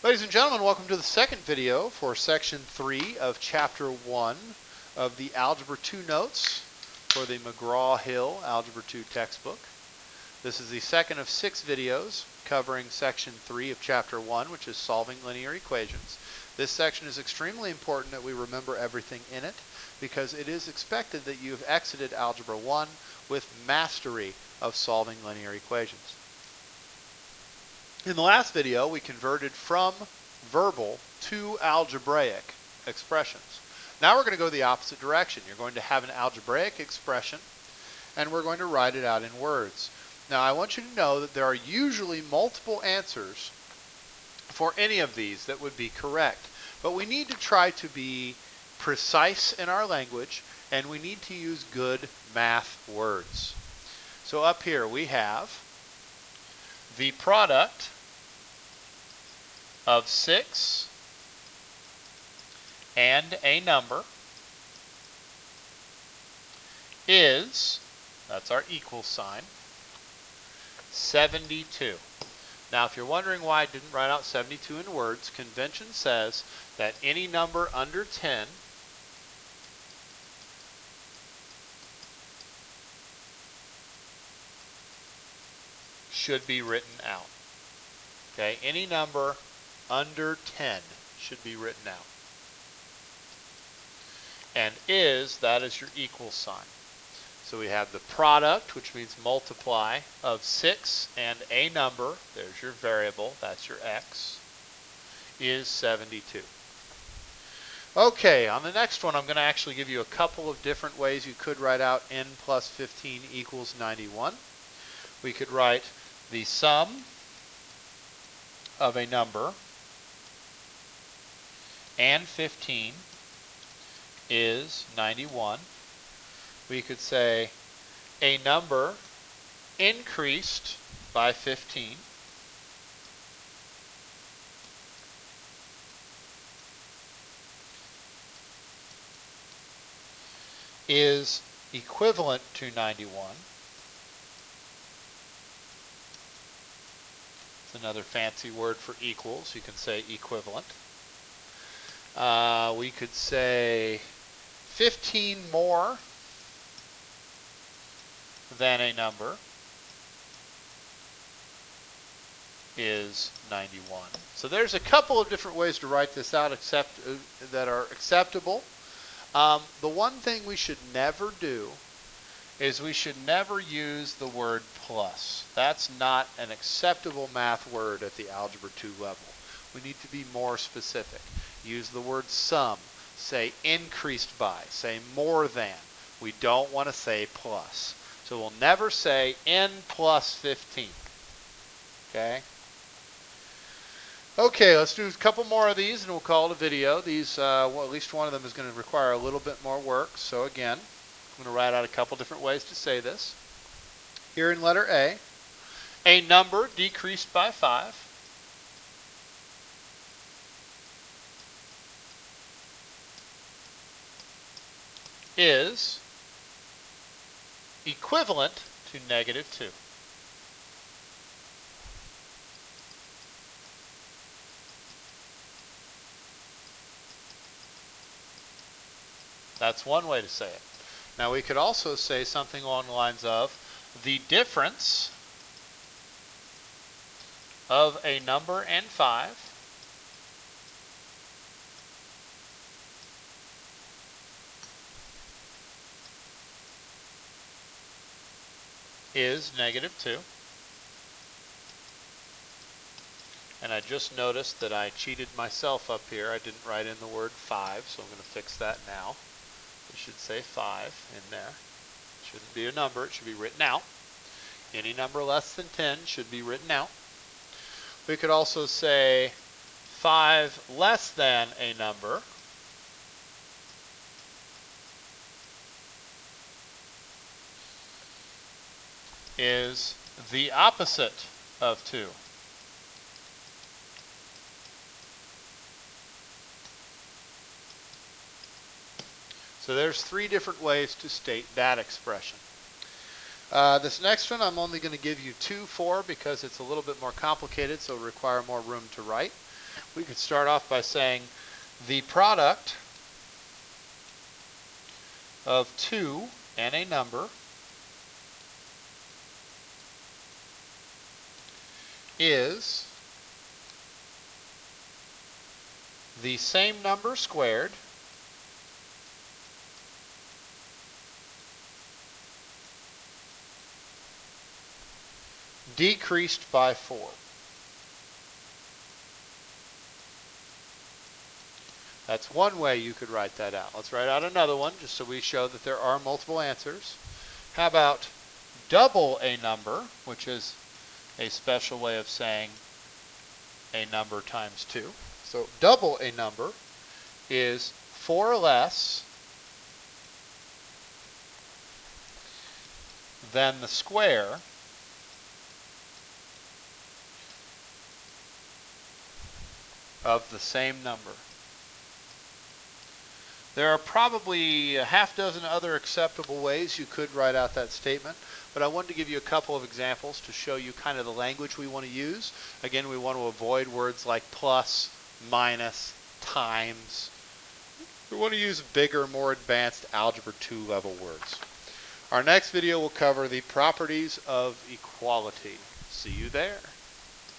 Ladies and gentlemen, welcome to the second video for section 3 of chapter 1 of the Algebra 2 notes for the McGraw-Hill Algebra 2 textbook. This is the second of 6 videos covering section 3 of chapter 1, which is solving linear equations. This section is extremely important that we remember everything in it because it is expected that you have exited Algebra 1 with mastery of solving linear equations. In the last video, we converted from verbal to algebraic expressions. Now we're going to go the opposite direction. You're going to have an algebraic expression, and we're going to write it out in words. Now I want you to know that there are usually multiple answers for any of these that would be correct. But we need to try to be precise in our language, and we need to use good math words. So up here we have the product of 6 and a number is, that's our equal sign, 72. Now if you're wondering why I didn't write out 72 in words, convention says that any number under 10 should be written out. Okay, any number under 10 should be written out. And is, that is your equal sign. So we have the product, which means multiply, of 6 and a number, there's your variable, that's your x, is 72. Okay, on the next one I'm going to actually give you a couple of different ways you could write out n plus 15 equals 91. We could write the sum of a number and 15 is 91. We could say a number increased by 15 is equivalent to 91. It's another fancy word for equals. You can say equivalent. We could say 15 more than a number is 91. So there's a couple of different ways to write this out that are acceptable. The one thing we should never do is we should never use the word plus. That's not an acceptable math word at the Algebra 2 level. We need to be more specific. Use the word sum. Say increased by. Say more than. We don't want to say plus. So we'll never say n plus 15. Okay? Okay, let's do a couple more of these and we'll call it a video. These, well, at least one of them is going to require a little bit more work. So again, I'm going to write out a couple different ways to say this. Here in letter a number decreased by 5 is equivalent to negative 2. That's one way to say it. Now we could also say something along the lines of the difference of a number and 5 is negative 2. And I just noticed that I cheated myself up here. I didn't write in the word 5, so I'm going to fix that now. It should say 5 in there. It shouldn't be a number, it should be written out. Any number less than 10 should be written out. We could also say 5 less than a number is the opposite of 2. So there's 3 different ways to state that expression. This next one I'm only going to give you 2 for because it's a little bit more complicated, so it'll require more room to write. We could start off by saying the product of 2 and a number is the same number squared decreased by 4. That's one way you could write that out. Let's write out another one just so we show that there are multiple answers. How about double a number, which is a special way of saying a number times 2. So double a number is 4 less than the square of the same number. There are probably a half dozen other acceptable ways you could write out that statement, but I wanted to give you a couple of examples to show you kind of the language we want to use. Again, we want to avoid words like plus, minus, times. We want to use bigger, more advanced Algebra 2 level words. Our next video will cover the properties of equality. See you there.